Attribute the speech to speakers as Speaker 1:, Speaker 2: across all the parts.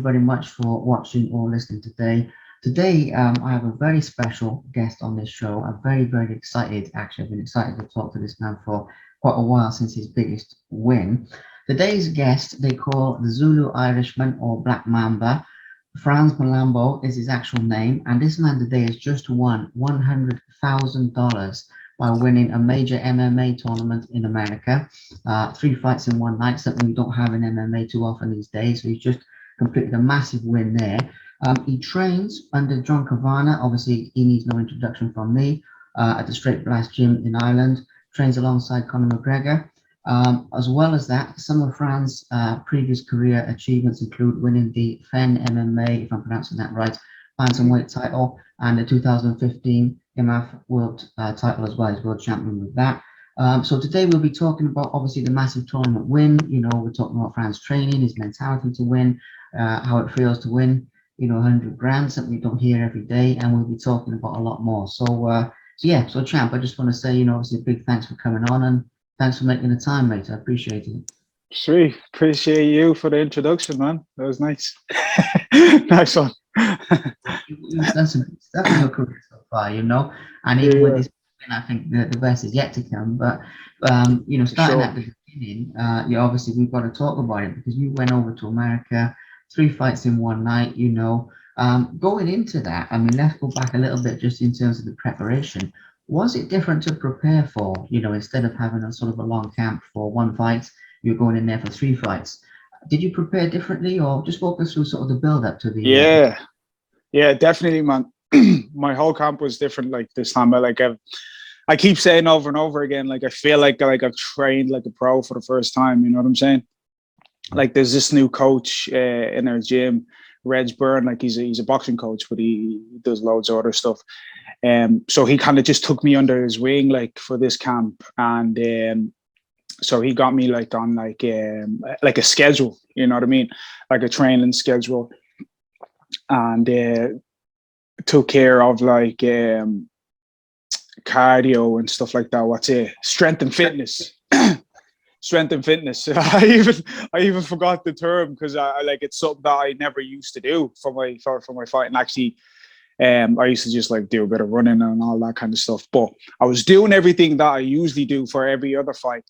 Speaker 1: very much for watching or listening today. Today, I have a very special guest on this show. I'm very, very excited. Actually, I've been excited to talk to this man for quite a while since his biggest win. Today's guest, they call the Zulu Irishman or Black Mamba. Frans Mlambo is his actual name, and this man today has just won $100,000 by winning a major MMA tournament in America. 3 fights in one night, something we don't have in MMA too often these days. So he's just completed a massive win there. He trains under John Cavana. Obviously, he needs no introduction from me. At the Straight Blast Gym in Ireland, trains alongside Conor McGregor. As well as that, some of Fran's previous career achievements include winning the FEN MMA, if I'm pronouncing that right, bantamweight title, and the 2015 IMMAF World title as well. He's world champion with that. So today we'll be talking about obviously the massive tournament win. You know, we're talking about Fran's training, his mentality to win, how it feels to win, 100 grand, something we don't hear every day, and we'll be talking about a lot more. So champ, I just want to say, obviously a big thanks for coming on, and thanks for making the time, mate. I appreciate it.
Speaker 2: Sweet. Appreciate you for the introduction, man. That was nice. Nice one.
Speaker 1: You've done some good stuff in your career so far, and even with this, I think the best is yet to come. But, starting at the beginning, obviously we've got to talk about it because you went over to America, 3 fights in one night, Going into that, I mean, let's go back a little bit just in terms of the preparation. Was it different to prepare for, instead of having a sort of a long camp for one fight, you're going in there for 3 fights? Did you prepare differently, or just walk us through sort of the build up to the?
Speaker 2: Yeah, definitely, man. My whole camp was different. Like this time, I keep saying over and over again, like I feel like I've trained like a pro for the first time. You know what I'm saying? Like there's this new coach in our gym, Reg Byrne. Like he's a boxing coach, but he does loads of other stuff. So he kind of just took me under his wing, like for this camp, and so he got me like on like a schedule, you know what I mean, like a training schedule, and took care of like cardio and stuff like that. Strength and fitness. Strength and fitness. I even forgot the term because I like it's something that I never used to do for my fight, and actually. I used to just like do a bit of running and all that kind of stuff, but I was doing everything that I usually do for every other fight,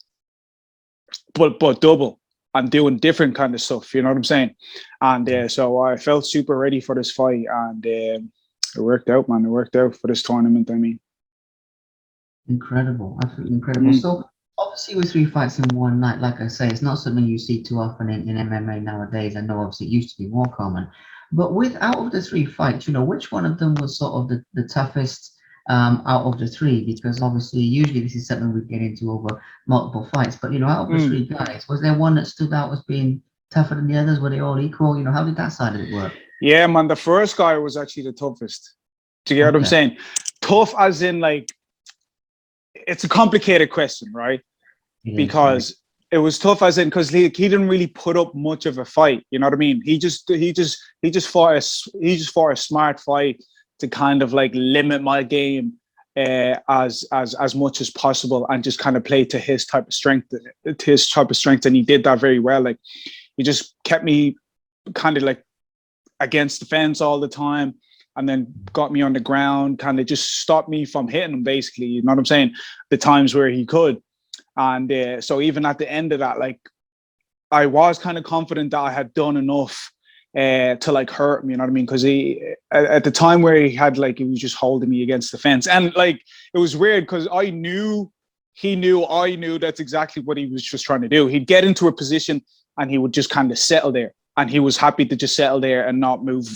Speaker 2: but double. I'm doing different kind of stuff, you know what I'm saying? And so I felt super ready for this fight, and it worked out, man. It worked out for this tournament. I mean,
Speaker 1: incredible, absolutely incredible. So obviously with 3 fights in one night, like I say, it's not something you see too often in MMA nowadays. I know obviously it used to be more common. But out of the 3 fights, which one of them was sort of the toughest out of the 3? Because obviously, usually this is something we get into over multiple fights. But, out of the 3 guys, was there one that stood out as being tougher than the others? Were they all equal? How did that side of it work?
Speaker 2: Yeah, man, the first guy was actually the toughest. Do you get what I'm saying? Tough as in, like, it's a complicated question, right? Because... Right. It was tough as in because he didn't really put up much of a fight. You know what I mean? He just fought a smart fight to kind of like limit my game as much as possible and just kind of play to his type of strength, and he did that very well. Like he just kept me kind of like against the fence all the time, and then got me on the ground, kind of just stopped me from hitting him. Basically, you know what I'm saying? The times where he could. And so even at the end of that, like I was kind of confident that I had done enough to like hurt him, you know what I mean? Because he at the time where he was just holding me against the fence, and like it was weird because I knew that's exactly what he was just trying to do. He'd get into a position and he would just kind of settle there, and he was happy to just settle there and not move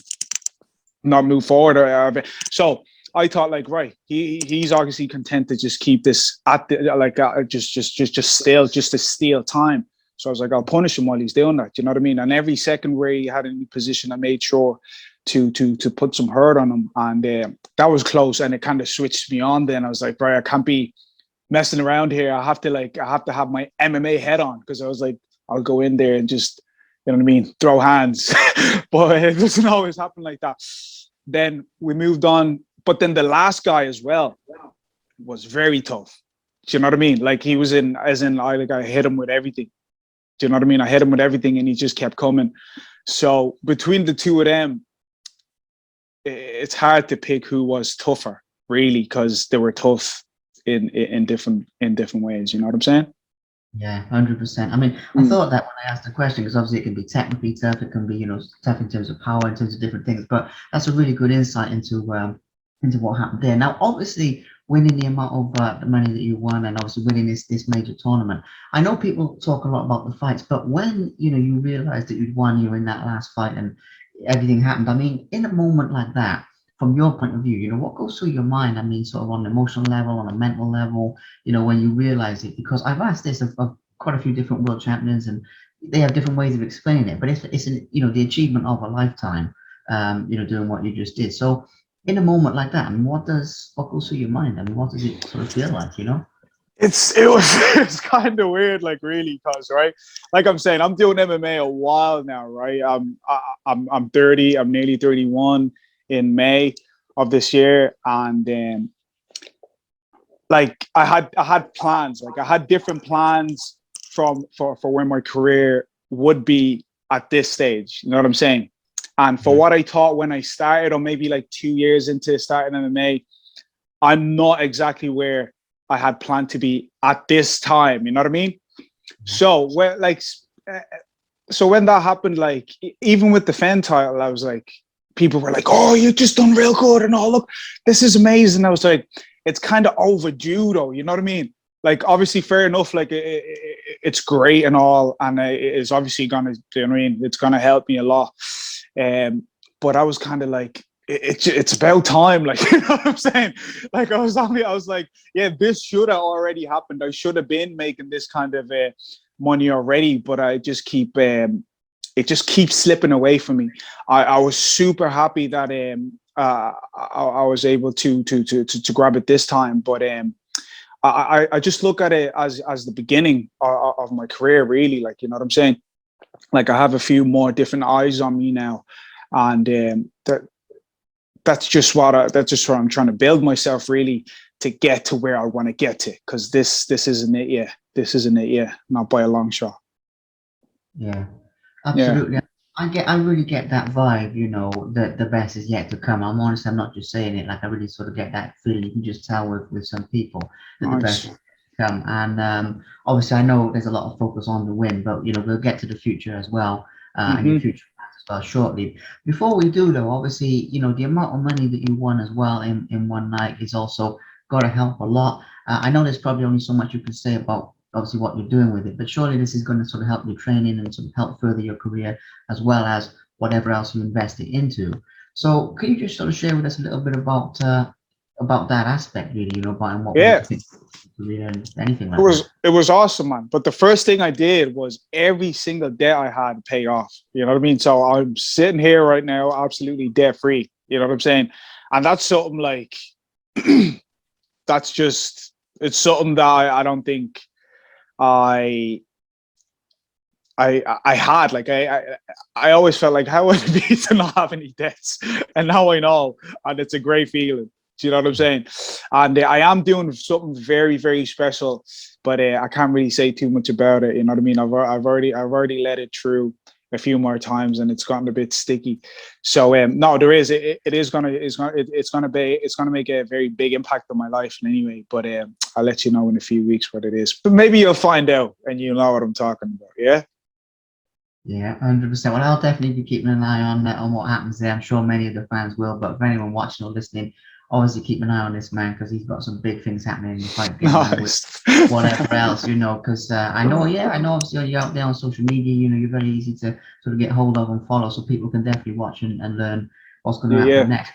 Speaker 2: forward. So I thought, like, right, he's obviously content to just keep this at the just still, just to steal time. So I was like, I'll punish him while he's doing that. You know what I mean? And every second where he had any position, I made sure to put some hurt on him, and that was close. And it kind of switched me on. Then I was like, right, I can't be messing around here. I have to have my MMA head on, because I was like, I'll go in there and just, you know what I mean, throw hands. But it doesn't always happen like that. Then we moved on. But then the last guy as well was very tough. Do you know what I mean? Like he was I hit him with everything. Do you know what I mean? I hit him with everything and he just kept coming. So between the two of them, it's hard to pick who was tougher, really, because they were tough in different ways. You know what I'm saying?
Speaker 1: Yeah, 100%. I mean, I thought that when I asked the question, because obviously it can be technically tough, it can be, tough in terms of power, in terms of different things. But that's a really good insight into what happened there. Now, obviously, winning the amount of the money that you won, and obviously winning this major tournament. I know people talk a lot about the fights, but when you realized that you'd won, you were in that last fight, and everything happened. I mean, in a moment like that, from your point of view, what goes through your mind? I mean, sort of on an emotional level, on a mental level, when you realize it, because I've asked this of quite a few different world champions, and they have different ways of explaining it. But it's the achievement of a lifetime, doing what you just did. So in a moment like that, I mean, what goes through your mind? I mean, what does it sort of feel like?
Speaker 2: It's kind of weird, like, really, cause right, like I'm saying, I'm doing MMA a while now, right? I'm 30. I'm nearly 31 in May of this year, and like I had plans, like I had different plans for where my career would be at this stage. You know what I'm saying? And for what I thought when I started, or maybe like 2 years into starting MMA, I'm not exactly where I had planned to be at this time. You know what I mean? So when that happened, like even with the Fenn title, I was like, people were like, "Oh, you just done real good," and look, this is amazing. I was like, it's kind of overdue, though. You know what I mean? Like, obviously, fair enough. Like, it's great and all, and it's obviously gonna. You know what I mean? It's gonna help me a lot. But I was kind of like, it's about time. Like, you know what I'm saying? Like, I was like, yeah, this should have already happened. I should have been making this kind of money already, but I just keep. It just keeps slipping away from me. I was super happy that I was able to grab it this time, but I just look at it as the beginning of my career, really. Like, you know what I'm saying? Like, I have a few more different eyes on me now, and that's just what I'm trying to build myself, really, to get to where I want to get to. Because this isn't it yet. This isn't it yet. Not by a long shot.
Speaker 1: Yeah. Absolutely.
Speaker 2: Yeah.
Speaker 1: I really get that vibe, that the best is yet to come. I'm honest, I'm not just saying it, like I really sort of get that feeling. You can just tell with some people that the best is yet to come. And obviously I know there's a lot of focus on the win, but we'll get to the future as well, and your future plans as well shortly. Before we do though, obviously, the amount of money that you won as well in one night is also gotta help a lot. I know there's probably only so much you can say about obviously what you're doing with it, but surely this is going to sort of help your training and sort of help further your career as well as whatever else you invested into. So can you just sort of share with us a little bit about that aspect, really, about what made you think career and anything like that?
Speaker 2: It was awesome, man. But the first thing I did was every single debt I had paid off. You know what I mean? So I'm sitting here right now, absolutely debt free. You know what I'm saying? And that's something like, it's something that I don't think I had. Like, I always felt like, how would it be to not have any debts? And now I know, and it's a great feeling. Do you know what I'm saying? And I am doing something very, very special, but I can't really say too much about it. You know what I mean? I've already let it through a few more times, and it's gotten a bit sticky. So no, there is. It's gonna make a very big impact on my life anyway. But I'll let you know in a few weeks what it is. But maybe you'll find out, and you'll know what I'm talking about. Yeah.
Speaker 1: Yeah, 100%. Well, I'll definitely be keeping an eye on what happens there. I'm sure many of the fans will, but for anyone watching or listening, obviously keep an eye on this man, because he's got some big things happening in the fight game with whatever else, because I know obviously you're out there on social media, you're very easy to sort of get hold of and follow, so people can definitely watch and learn what's going to happen next.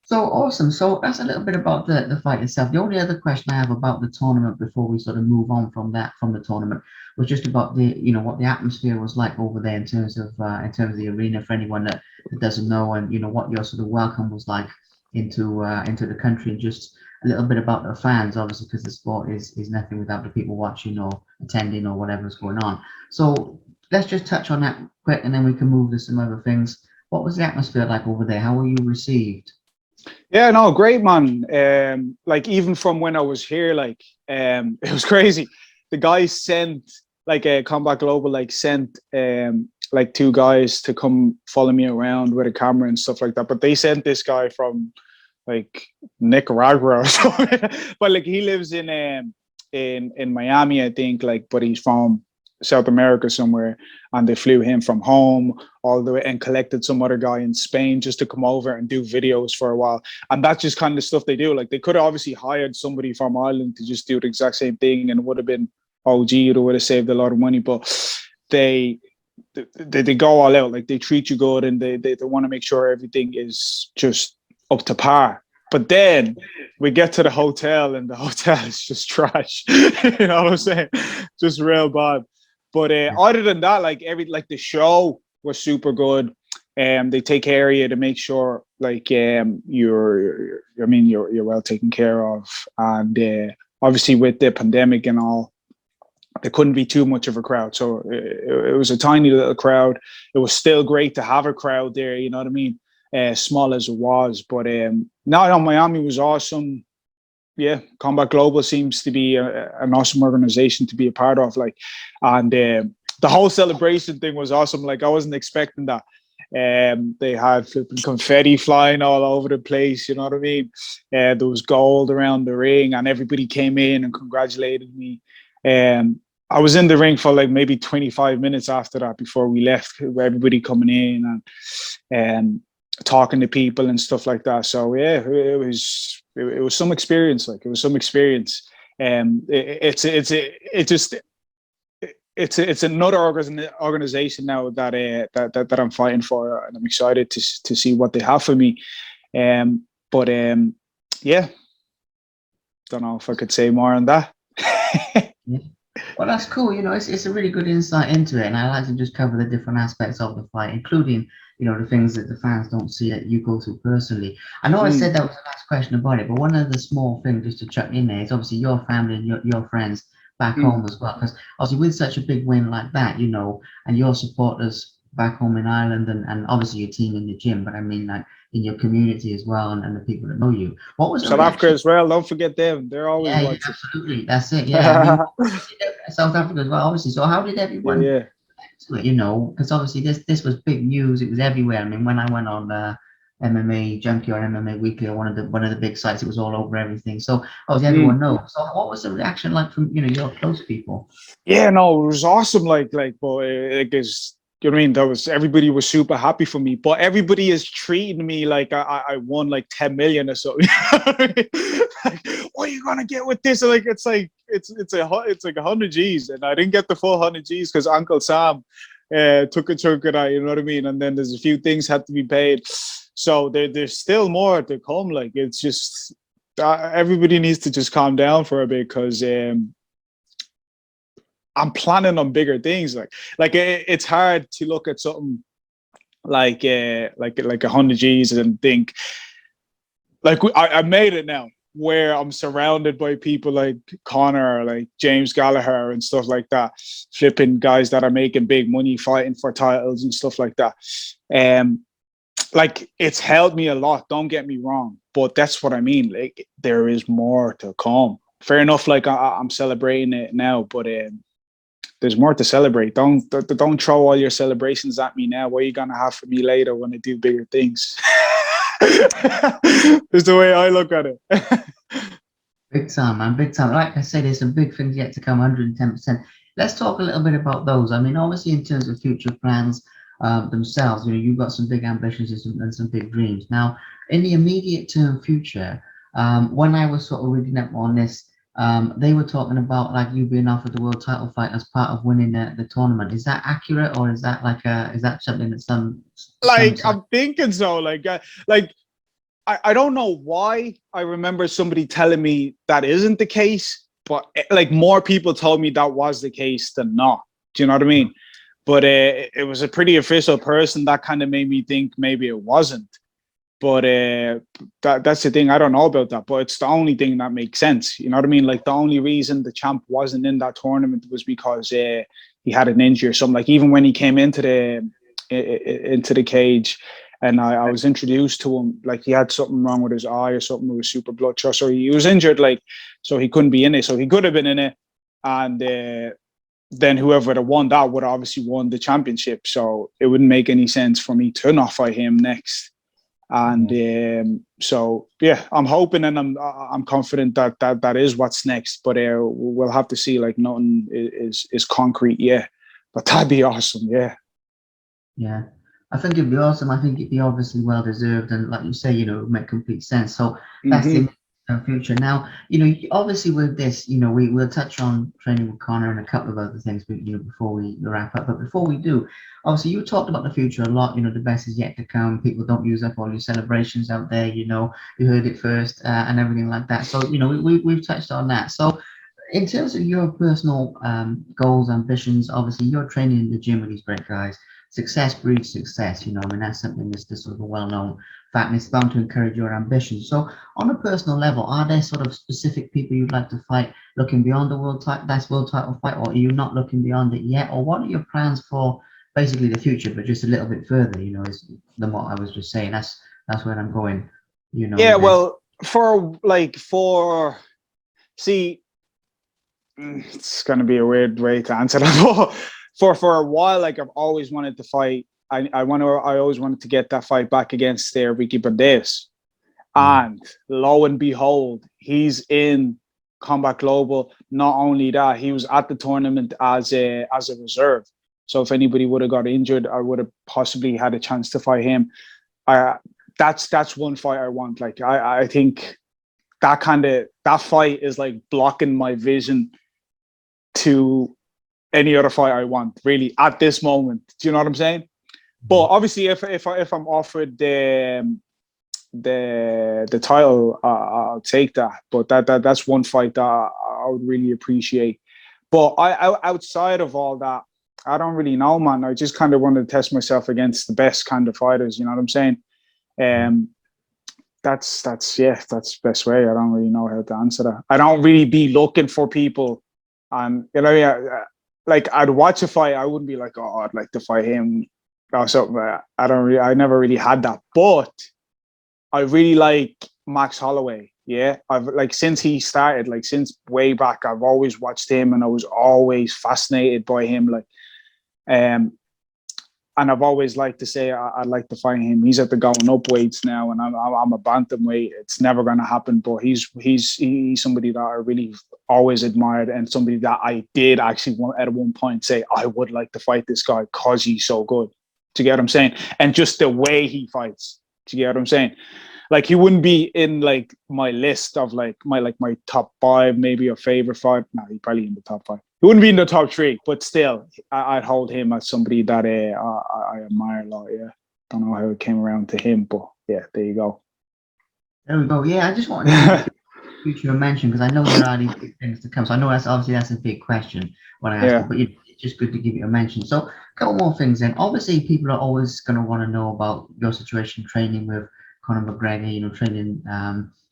Speaker 1: So awesome. So that's a little bit about the fight itself. The only other question I have about the tournament before we sort of move on from the tournament was just about what the atmosphere was like over there in terms of the arena, for anyone that doesn't know, and what your sort of welcome was like into the country, and just a little bit about the fans, obviously, because the sport is nothing without the people watching or attending or whatever's going on. So let's just touch on that quick, and then we can move to some other things. What was the atmosphere like over there? How were you received?
Speaker 2: Yeah, no, great, man. Like, even from when I was here, like, it was crazy. The guys sent, like, Combat Global, like, sent like 2 guys to come follow me around with a camera and stuff like that. But they sent this guy from like Nicaragua or something. But like he lives in Miami, I think, like, but he's from South America somewhere, and they flew him from home all the way and collected some other guy in Spain just to come over and do videos for a while. And that's just kind of stuff they do. Like they could have obviously hired somebody from Ireland to just do the exact same thing, and it would have been OG, it would have saved a lot of money. But they go all out. Like they treat you good, and they want to make sure everything is just up to par. But then we get to the hotel, and the hotel is just trash. You know what I'm saying? Just real bad. But other than that, like the show was super good. They take care of you to make sure like you're well taken care of. And obviously with the pandemic and all, there couldn't be too much of a crowd. So it was a tiny little crowd. It was still great to have a crowd there, you know what I mean? Small as it was. But no, Miami was awesome. Yeah, Combat Global seems to be an awesome organization to be a part of. Like, and the whole celebration thing was awesome. Like, I wasn't expecting that. They had flipping confetti flying all over the place. You know what I mean? There was gold around the ring, and everybody came in and congratulated me. I was in the ring for like maybe 25 minutes after that before we left. Everybody coming in and talking to people and stuff like that. So yeah, it was some experience. Like it was some experience. It's another organization now that I'm fighting for, and I'm excited to see what they have for me. But yeah, don't know if I could say more on that.
Speaker 1: Yeah. Well, that's cool. You know, it's a really good insight into it, and I like to just cover the different aspects of the fight, including, you know, the things that the fans don't see that you go through personally. I know I said that was the last question about it, but one of the small things just to chuck in there is obviously your family and your friends back home as well, because obviously with such a big win like that, you know, and your supporters back home in Ireland, and obviously your team in the gym, but I mean like in your community as well, and the people that know you. What was
Speaker 2: South Africa as well? Don't forget them. They're always
Speaker 1: watching. Absolutely. That's it. Yeah, I mean, South Africa as well, obviously. So how did everyone
Speaker 2: yeah.
Speaker 1: to it? You know, because obviously this was big news. It was everywhere. I mean, when I went on MMA Junkie or MMA Weekly or one of the big sites, it was all over everything. So obviously everyone knows. So what was the reaction like from, you know, your close people?
Speaker 2: Yeah, no, it was awesome. You know what I mean? Everybody was super happy for me, but everybody is treating me like I won like 10 million or something. Like, what are you gonna get with this? It's like 100 G's, and I didn't get the full 100 G's because Uncle Sam took a chunk of that. You know what I mean? And then there's a few things had to be paid, so there's still more to come. Like it's just everybody needs to just calm down for a bit, because I'm planning on bigger things. Like it's hard to look at something like 100 G's and think like I made it now, where I'm surrounded by people like Connor, like James Gallagher and stuff like that, flipping guys that are making big money, fighting for titles and stuff like that. Like it's helped me a lot, don't get me wrong, but that's what I mean. Like there is more to come. Fair enough, like I'm celebrating it now, but there's more to celebrate. Don't throw all your celebrations at me now. What are you gonna have for me later when I do bigger things? Is the way I look at it.
Speaker 1: Big time, man, big time. Like I said, there's some big things yet to come, 110%. Let's talk a little bit about those. I mean, obviously, in terms of future plans themselves, you know, you've got some big ambitions and some big dreams. Now, in the immediate term future, when I was sort of reading up on this, they were talking about like you being offered the world title fight as part of winning the tournament. Is that accurate, or is that is that something that some
Speaker 2: I'm thinking so. I don't know why I remember somebody telling me that isn't the case, but like more people told me that was the case than not. Do you know what I mean? But it was a pretty official person that kind of made me think maybe it wasn't. But that's the thing. I don't know about that, but it's the only thing that makes sense. You know what I mean? Like the only reason the champ wasn't in that tournament was because he had an injury or something. Like even when he came into the cage, and I was introduced to him, like he had something wrong with his eye or something. It was super bloodshot, so he was injured. Like so he couldn't be in it. So he could have been in it, and then whoever would have won that would have obviously won the championship. So it wouldn't make any sense for me to not fight him next. And so yeah, I'm hoping and I'm confident that is what's next. But we'll have to see. Like nothing is concrete yet. But that'd be awesome. Yeah.
Speaker 1: Yeah. I think it'd be awesome. I think it'd be obviously well deserved, and like you say, you know, it would make complete sense. So that's the future. Now, you know, obviously with this, you know, we'll touch on training with Connor and a couple of other things, you know, before we wrap up. But before we do, obviously you talked about the future a lot. You know, the best is yet to come. People don't use up all your celebrations out there. You know, you heard it first and everything like that. So you know, we've touched on that. So in terms of your personal goals, ambitions, obviously you're training in the gym with these great guys. Success breeds success, you know. I mean, that's something that's just sort of a well-known fact, and it's bound to encourage your ambitions. So, on a personal level, are there sort of specific people you'd like to fight, looking beyond the world title fight, or are you not looking beyond it yet? Or what are your plans for basically the future, but just a little bit further? You know, is than what I was just saying. That's where I'm going. You know.
Speaker 2: Yeah. Well, see, it's going to be a weird way to answer that. For a while, like I've always wanted to fight. I always wanted to get that fight back against Ricky Banderas. And lo and behold, he's in Combat Global. Not only that, he was at the tournament as a reserve. So if anybody would have got injured, I would have possibly had a chance to fight him. That's one fight I want. Like I think that fight is like blocking my vision to any other fight I want, really, at this moment. Do you know what I'm saying? But obviously, if I'm offered the title, I'll take that. But that's one fight that I would really appreciate. But outside of all that, I don't really know, man. I just kind of want to test myself against the best kind of fighters. You know what I'm saying? That's the best way. I don't really know how to answer that. I don't really be looking for people, and you know, like I'd watch a fight, I wouldn't be like, oh, I'd like to fight him or something. I never really had that. But I really like Max Holloway. Yeah, I've like since he started, like since way back, I've always watched him, and I was always fascinated by him. Like, and I've always liked to say I'd like to fight him. He's at the going up weights now, and I'm a bantamweight. It's never going to happen, but he's somebody that I really always admired, and somebody that I did actually at one point say I would like to fight this guy because he's so good. Do you get what I'm saying? And just the way he fights. Do you get what I'm saying? Like he wouldn't be in like my list of like my top 5, maybe a favorite fight. No, he's probably in the top 5. He wouldn't be in the top 3, but still, I'd hold him as somebody that I admire a lot. Yeah, don't know how it came around to him, but yeah, there you go.
Speaker 1: There we go. Yeah, I just wanted to future mention because I know there are these big things to come. So I know that's a big question when I ask it, but it's just good to give you a mention. So a couple more things then. Obviously, people are always going to want to know about your situation training with Conor McGregor. You know, training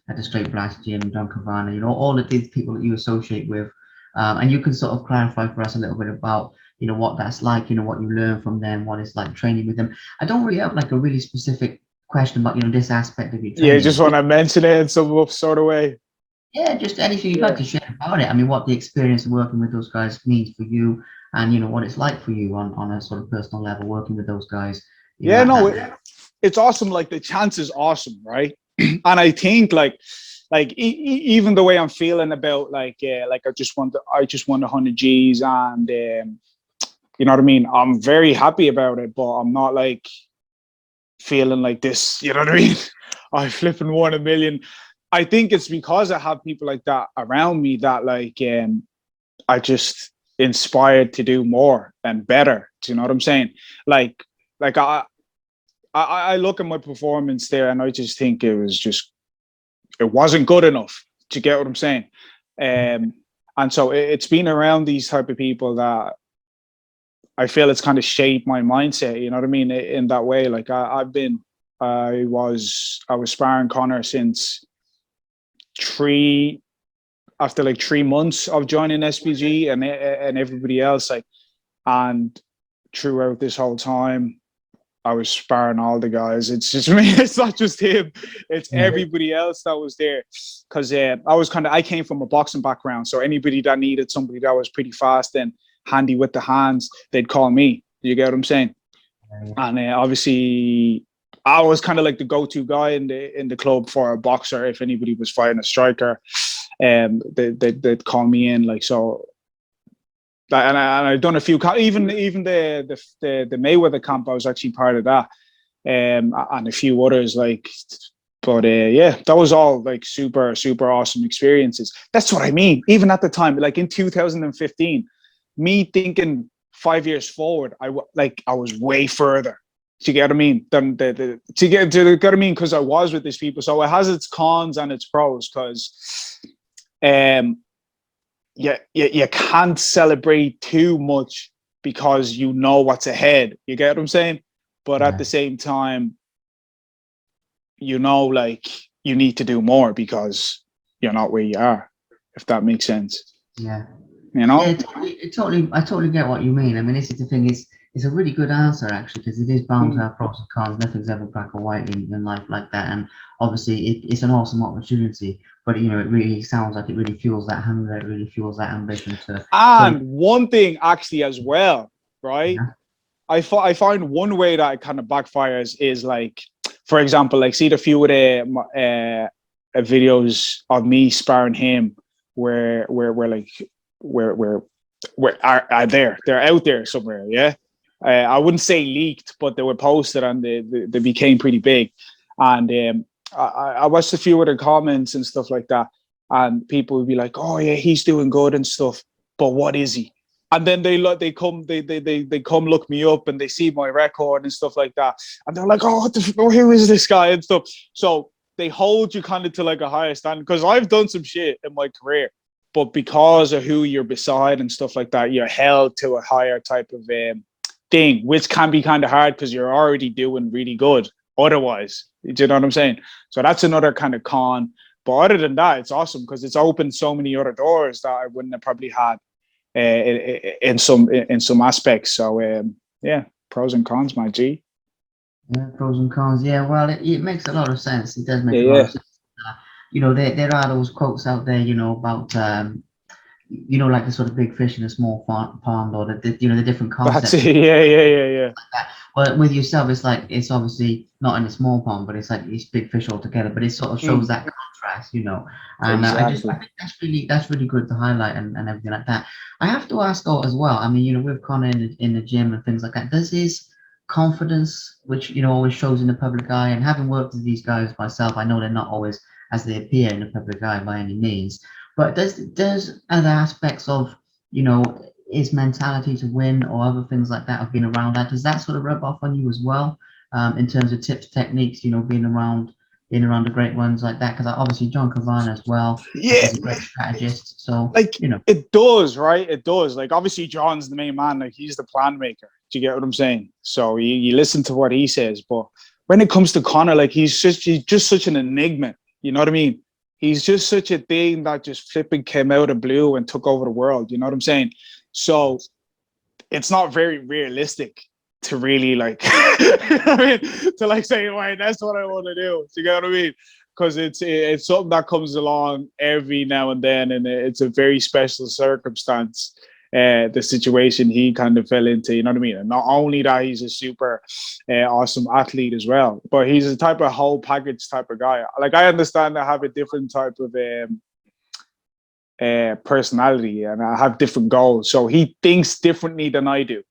Speaker 1: at the Straight Blast Gym, John Cavana. You know, all of these people that you associate with. And you can sort of clarify for us a little bit about, you know, what that's like, you know, what you learn from them, what it's like training with them. I don't really have like a really specific question about, you know, this aspect of your training.
Speaker 2: Yeah, just want to mention it in some sort of way.
Speaker 1: Yeah, just anything you'd like to share about it. I mean, what the experience of working with those guys means for you, and, you know, what it's like for you on a sort of personal level, working with those guys.
Speaker 2: Yeah, no, it's awesome. Like the chance is awesome, right? And I think like even the way I'm feeling about like I just won 100 G's, and you know what I mean, I'm very happy about it, but I'm not like feeling like this, you know what I mean? I flipping won $1 million. I think it's because I have people like that around me that like I just inspired to do more and better. Do you know what I'm saying? Like I look at my performance there, and I just think it wasn't good enough. Do you get what I'm saying? And so it's been around these type of people that I feel it's kind of shaped my mindset, you know what I mean? In that way, like I was sparring Conor since after like 3 months of joining SPG and everybody else, like, and throughout this whole time, I was sparring all the guys. It's just me. It's not just him. It's everybody else that was there. Because I came from a boxing background, so anybody that needed somebody that was pretty fast and handy with the hands, they'd call me. You get what I'm saying? And obviously, I was kind of like the go-to guy in the club for a boxer. If anybody was fighting a striker, they'd call me in. Like, so, and I've done a few, even the Mayweather camp. I was actually part of that, and a few others. Like, but yeah, that was all like super awesome experiences. That's what I mean. Even at the time, like in 2015, me thinking 5 years forward, I was way further. Do you get what I mean? Than do you get what I mean? Because I was with these people, so it has its cons and its pros. Because, you can't celebrate too much because you know what's ahead. You get what I'm saying? But at the same time, you know, like you need to do more because you're not where you are. If that makes sense.
Speaker 1: Yeah.
Speaker 2: You know.
Speaker 1: Yeah, I totally get what you mean. I mean, this is the thing. It's a really good answer actually, because it is bound to have pros and cons. Nothing's ever black or white in life like that. And obviously, it's an awesome opportunity. But you know, it really sounds like it really fuels that hunger. It really fuels that ambition to.
Speaker 2: And one thing actually as well, right?
Speaker 1: Yeah.
Speaker 2: I find one way that it kind of backfires is like, for example, like see the few of the videos of me sparring him, where are there? They're out there somewhere, yeah. I wouldn't say leaked, but they were posted and they became pretty big. And I watched a few of the comments and stuff like that, and people would be like, "Oh yeah, he's doing good and stuff, but what is he?" And then they come look me up and they see my record and stuff like that, and they're like, "Oh, who is this guy?" and stuff. So they hold you kind of to like a higher standard, because I've done some shit in my career, but because of who you're beside and stuff like that, you're held to a higher type of thing, which can be kind of hard because you're already doing really good otherwise. Do you know what I'm saying? So that's another kind of con. But other than that, it's awesome because it's opened so many other doors that I wouldn't have probably had in some aspects. So yeah, pros and cons, my G.
Speaker 1: Yeah, pros and cons. Yeah, well, it makes a lot of sense. It does make a lot
Speaker 2: Yeah.
Speaker 1: of sense. You know, there are those quotes out there, you know, about you know, like the sort of big fish in a small pond, or the you know, the different
Speaker 2: That's
Speaker 1: concepts.
Speaker 2: it. Yeah.
Speaker 1: But with yourself, it's like it's obviously not in a small pond, but it's like these big fish altogether. But it sort of shows that contrast, you know. And I think that's really good to highlight and everything like that. I have to ask though as well. I mean, you know, with Connor in the gym and things like that, does his confidence, which you know always shows in the public eye, and having worked with these guys myself, I know they're not always as they appear in the public eye by any means. But does other aspects of, you know, his mentality to win or other things like that have been around that, does that sort of rub off on you as well, in terms of tips, techniques, you know, being around the great ones like that? Because obviously John Cavana as well,
Speaker 2: Yeah.
Speaker 1: is a great strategist. So
Speaker 2: like,
Speaker 1: you know,
Speaker 2: it does, right? It does. Like, obviously John's the main man, like he's the plan maker. Do you get what I'm saying? So you listen to what he says. But when it comes to Connor, like he's just such an enigma. You know what I mean? He's just such a thing that just flipping came out of blue and took over the world. You know what I'm saying? So it's not very realistic to really like, I mean, to like say, "Wait, that's what I want to do." Do you get what I mean? Because it's something that comes along every now and then, and it's a very special circumstance. The situation he kind of fell into, you know what I mean? And not only that, he's a super awesome athlete as well, but he's a type of whole package type of guy. Like, I understand I have a different type of personality, and I have different goals. So he thinks differently than I do.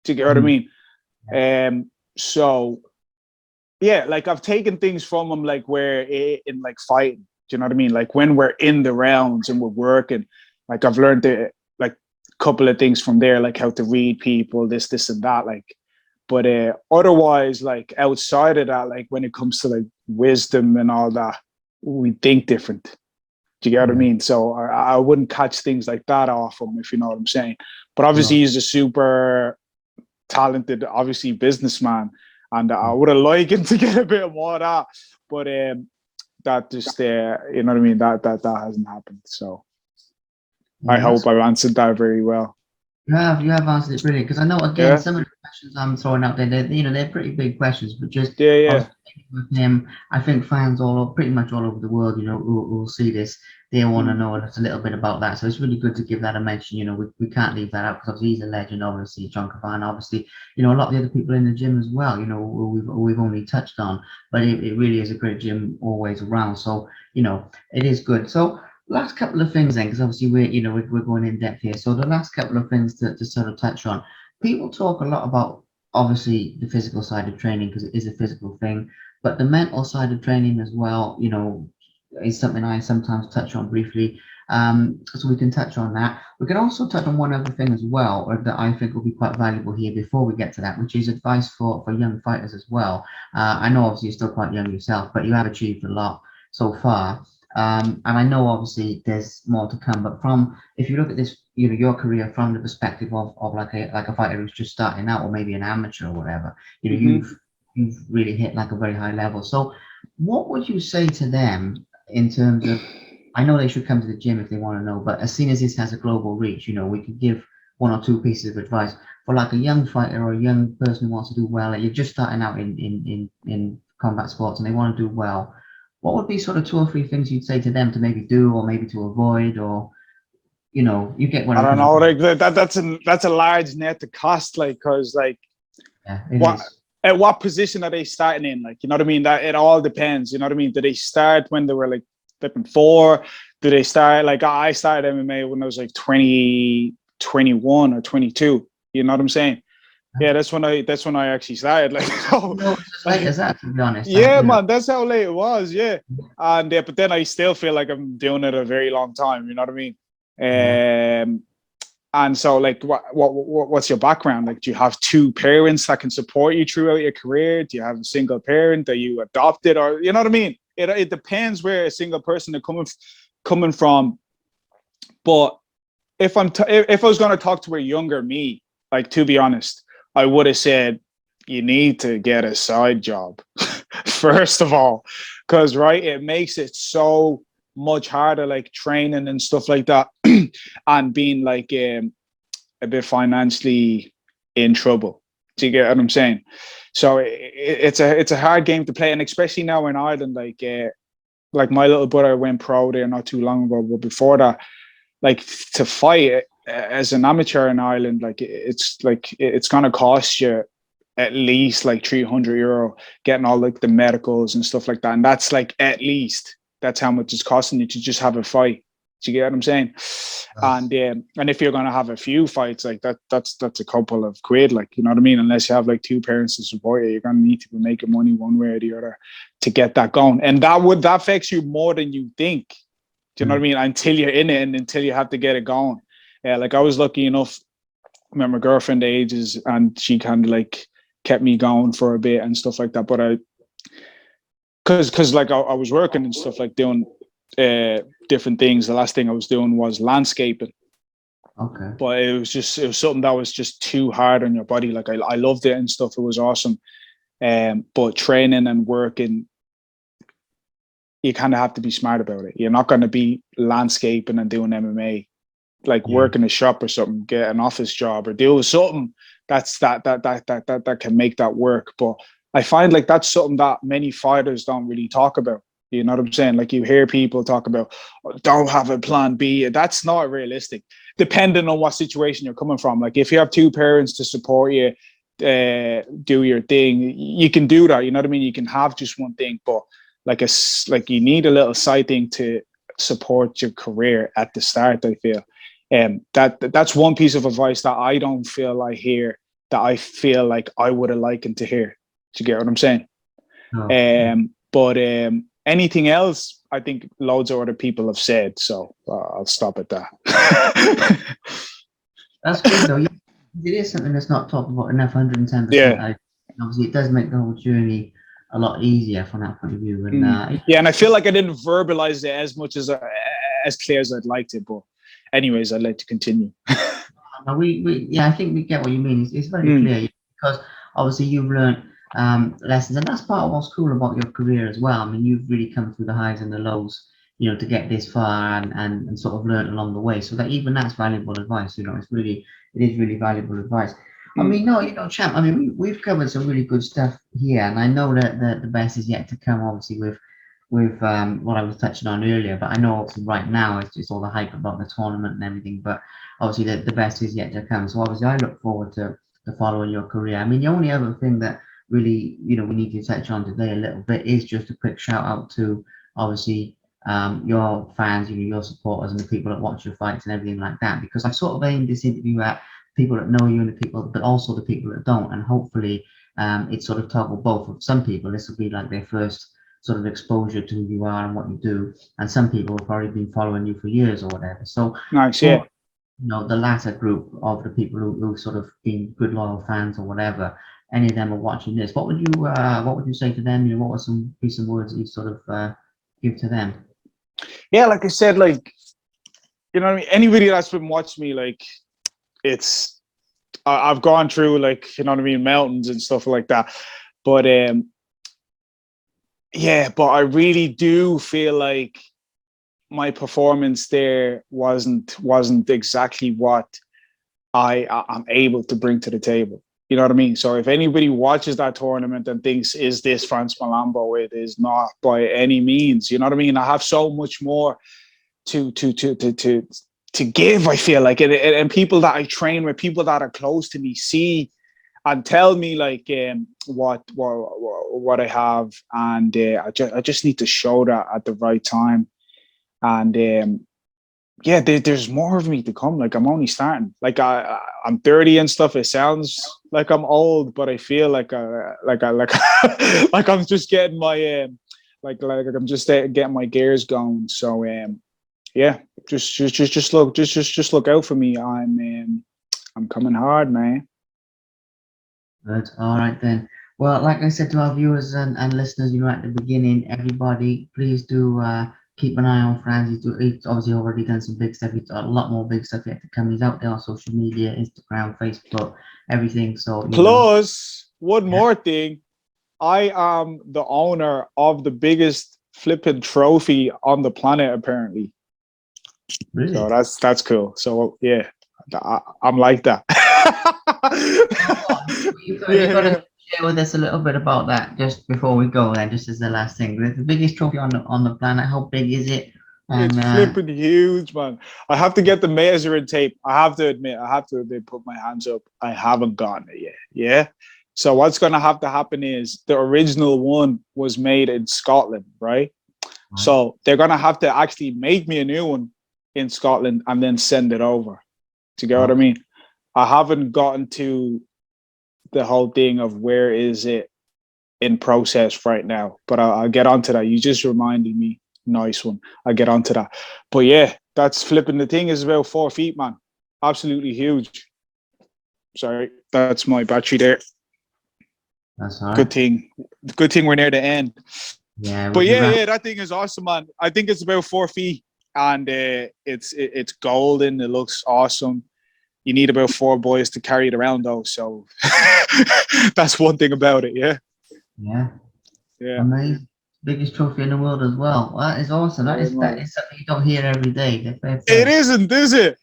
Speaker 2: Do you get what I mean? So yeah, like I've taken things from him, like where in like fighting. Do you know what I mean? Like when we're in the rounds and we're working, like I've learned like a couple of things from there, like how to read people, this and that. Like, but otherwise, like outside of that, like when it comes to like wisdom and all that, we think different. Do you get what I mean? So I wouldn't catch things like that off him, if you know what I'm saying. But obviously, he's a super talented, obviously businessman, and I would have liked him to get a bit more of that. But that just, you know what I mean? That hasn't happened. So I hope I've answered that very well.
Speaker 1: You have answered it brilliant, because I know, again,
Speaker 2: Yeah,
Speaker 1: some of the questions I'm throwing out there, they're pretty big questions, but just
Speaker 2: yeah, yeah.
Speaker 1: obviously with him, I think fans pretty much all over the world, who will see this, they want to
Speaker 2: Mm.
Speaker 1: know just a little bit about that. So it's really good to give that a mention. We can't leave that out, because obviously he's a legend. Obviously, John Cavan. Obviously, a lot of the other people in the gym as well. Who we've only touched on, but it really is a great gym always around. So it is good. So last couple of things then, because obviously we're going in depth here. So the last couple of things to sort of touch on. People talk a lot about obviously the physical side of training, because it is a physical thing, but the mental side of training as well, is something I sometimes touch on briefly. So we can touch on that. We can also touch on one other thing as well, or that I think will be quite valuable here before we get to that, which is advice for young fighters as well. I know obviously you're still quite young yourself, but you have achieved a lot so far. And I know obviously there's more to come, but if you look at this, your career from the perspective of like a fighter who's just starting out, or maybe an amateur or whatever,
Speaker 2: Hmm.
Speaker 1: you've really hit like a very high level. So what would you say to them in terms of, I know they should come to the gym if they want to know, but as soon as this has a global reach, we could give one or two pieces of advice for like a young fighter or a young person who wants to do well, and you're just starting out in combat sports and they want to do well. What would be sort of two or three things you'd say to them to maybe do, or maybe to avoid, or you get where
Speaker 2: I
Speaker 1: I'm
Speaker 2: don't
Speaker 1: coming
Speaker 2: know.
Speaker 1: from?
Speaker 2: Like that's a large net to cast. Like, cause like
Speaker 1: Yeah, it
Speaker 2: what
Speaker 1: is.
Speaker 2: at what position are they starting in? Like, you know what I mean? That it all depends. You know what I mean? Do they start when they were like flipping four? Do they start like I started MMA when I was like 20, 21 or 22? You know what I'm saying? Yeah, that's when I actually started. Like,
Speaker 1: It's as late as that, to be honest.
Speaker 2: yeah, man, that's how late it was. Yeah, and but then I still feel like I'm doing it a very long time. You know what I mean?
Speaker 1: Yeah.
Speaker 2: And so, like, what's your background? Like, do you have two parents that can support you throughout your career? Do you have a single parent that you adopted, or you know what I mean? It depends where a single person is coming from. But if I was going to talk to a younger me, like to be honest, I would have said you need to get a side job first of all, because right, it makes it so much harder, like training and stuff like that, and being like a bit financially in trouble. Do you get what I'm saying? So it's a hard game to play, and especially now in Ireland, like my little brother went pro there not too long ago, but before that, like to fight as an amateur in Ireland, it's gonna cost you at least like €300 getting all like the medicals and stuff like that, and that's like at least that's how much it's costing you to just have a fight. Do you get what I'm saying? And if you're gonna have a few fights like that, that's a couple of quid, like you know what I mean. Unless you have like two parents to support you, you're gonna need to be making money one way or the other to get that going, and that affects you more than you think. Do you know what I mean? Until you're in it and until you have to get it going. Yeah, like I was lucky enough. I met my girlfriend ages, and she kind of like kept me going for a bit and stuff like that. But because like I was working and stuff, like doing different things. The last thing I was doing was landscaping,
Speaker 1: Okay.
Speaker 2: but it was something that was just too hard on your body. Like I loved it and stuff. It was awesome. But training and working, you kind of have to be smart about it. You're not going to be landscaping and doing MMA, like
Speaker 1: Yeah.
Speaker 2: work in a shop or something, get an office job or deal with something that can make that work. But I find like that's something that many fighters don't really talk about. You know what I'm saying? Like you hear people talk about, oh, don't have a plan B. That's not realistic, depending on what situation you're coming from. Like if you have two parents to support you, do your thing, you can do that. You know what I mean? You can have just one thing, but like you need a little side thing to support your career at the start, I feel. That's one piece of advice that I don't feel I hear, that I feel like I would have liked to hear. Do you get what I'm saying?
Speaker 1: No.
Speaker 2: But anything else, I think loads of other people have said. So I'll stop at that.
Speaker 1: That's good though. Yeah, it is something that's not talked about enough. 110%.
Speaker 2: Yeah.
Speaker 1: Obviously, it does make the whole journey a lot easier from that point of view. And
Speaker 2: yeah, and I feel like I didn't verbalize it as much as clear as I'd like to. But anyways, I'd like to continue.
Speaker 1: I think we get what you mean. It's very clear, because obviously you've learned lessons, and that's part of what's cool about your career as well. I mean, you've really come through the highs and the lows, to get this far, and sort of learn along the way. So that even that's valuable advice. It's it is really valuable advice. I mean, no, champ. I mean, we've covered some really good stuff here, and I know that the best is yet to come. Obviously, with what I was touching on earlier, but I know obviously right now it's just all the hype about the tournament and everything. But obviously, the best is yet to come. So obviously, I look forward to following your career. I mean, the only other thing that really, we need to touch on today a little bit is just a quick shout out to obviously your fans, your supporters, and the people that watch your fights and everything like that. Because I've sort of aimed this interview at people that know you and the people, but also the people that don't, and hopefully it's sort of toggle both. Of some people, this will be like their first sort of exposure to who you are and what you do, and some people have probably been following you for years or whatever. So
Speaker 2: nice, yeah.
Speaker 1: The latter group of the people who sort of been good loyal fans or whatever, any of them are watching this, what would you say to them? What were some piece of words that you sort of give to them?
Speaker 2: Yeah, like I said, like, you know what I mean? Anybody that's been watching me, like, I've gone through, like, you know what I mean, mountains and stuff like that. But yeah, but I really do feel like my performance there wasn't exactly what I'm able to bring to the table. You know what I mean? So if anybody watches that tournament and thinks, is this Frans Mlambo? It is not by any means. You know what I mean? I have so much more to give, I feel like. And people that I train with, people that are close to me, see and tell me like what I have. And I just need to show that at the right time. And yeah, there's more of me to come. Like, I'm only starting. Like, I'm 30 and stuff. It sounds like I'm old, but I feel like like I'm just getting my like I'm just getting my gears going. So yeah, just look out for me. I'm coming hard, man.
Speaker 1: Good. All right then. Well, like I said to our viewers and listeners, at the beginning, everybody, please do keep an eye on Frans. He's obviously already done some big stuff. He's got a lot more big stuff yet to come. He's out there on social media, Instagram, Facebook, everything. So
Speaker 2: plus, one more thing, I am the owner of the biggest flipping trophy on the planet, apparently.
Speaker 1: Really?
Speaker 2: So that's cool. So yeah, I'm like that.
Speaker 1: You've got to share with us a little bit about that just before we go. Then, just as the last thing, the biggest trophy on the planet. How big is it?
Speaker 2: And, it's flipping huge, man. I have to get the measuring tape. I have to admit, put my hands up. I haven't gotten it yet. Yeah. So what's going to have to happen is the original one was made in Scotland, right? So they're going to have to actually make me a new one in Scotland and then send it over. Do you get what I mean? I haven't gotten to the whole thing of where is it in process right now, but I'll get onto that. You just reminded me. Nice one. I'll get onto that. But yeah, that's flipping. The thing is about 4 feet, man. Absolutely huge. Sorry, that's my battery there.
Speaker 1: That's all right.
Speaker 2: Good thing we're near the end.
Speaker 1: Yeah.
Speaker 2: But yeah, that thing is awesome, man. I think it's about 4 feet, and it's golden. It looks awesome. You need about 4 boys to carry it around, though. So that's one thing about it. Yeah.
Speaker 1: Yeah.
Speaker 2: Yeah.
Speaker 1: Amazing. Biggest trophy in the world as well. That is awesome. That is something you don't hear every day.
Speaker 2: It isn't, is it?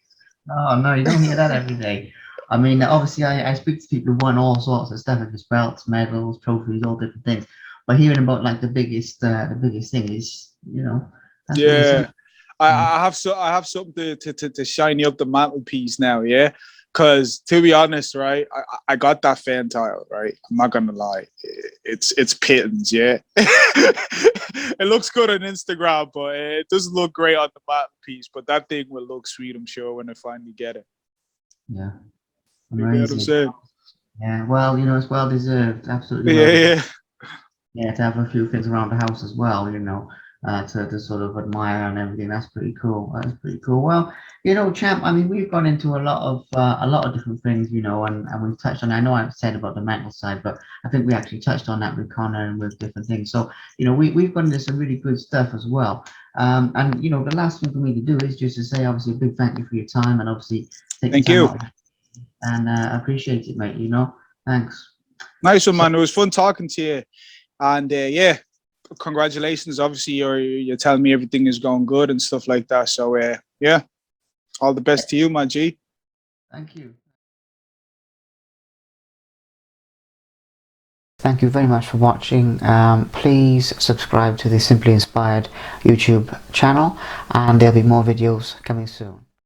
Speaker 1: No, you don't hear that every day. I mean, obviously, I speak to people who won all sorts of stuff, like belts, medals, trophies, all different things. But hearing about like the biggest thing is, that's
Speaker 2: yeah. I have something to shiny up the mantelpiece now, yeah. Because to be honest, right, I got that fan title, right. I'm not gonna lie, it's pittance, yeah. It looks good on Instagram, but it doesn't look great on the mantelpiece. But that thing will look sweet, I'm sure, when I finally get it.
Speaker 1: Yeah,
Speaker 2: amazing. You know what I'm saying?
Speaker 1: Yeah, well, it's well deserved, absolutely.
Speaker 2: Yeah.
Speaker 1: Yeah, to have a few things around the house as well, to sort of admire and everything. That's pretty cool. That's pretty cool. Well, champ, I mean, we've gone into a lot of different things, and we've touched on. I know I've said about the mental side, but I think we actually touched on that with Connor and with different things. So, we've gone into some really good stuff as well. And the last thing for me to do is just to say, obviously, a big thank you for your time, and obviously,
Speaker 2: thank you,
Speaker 1: and appreciate it, mate. Thanks.
Speaker 2: Nice one, man. It was fun talking to you, and yeah. Congratulations. Obviously, you're telling me everything is going good and stuff like that. So, yeah, all the best to you, my G.
Speaker 1: Thank you. Thank you very much for watching. Please subscribe to the Simply Inspired YouTube channel, and there'll be more videos coming soon.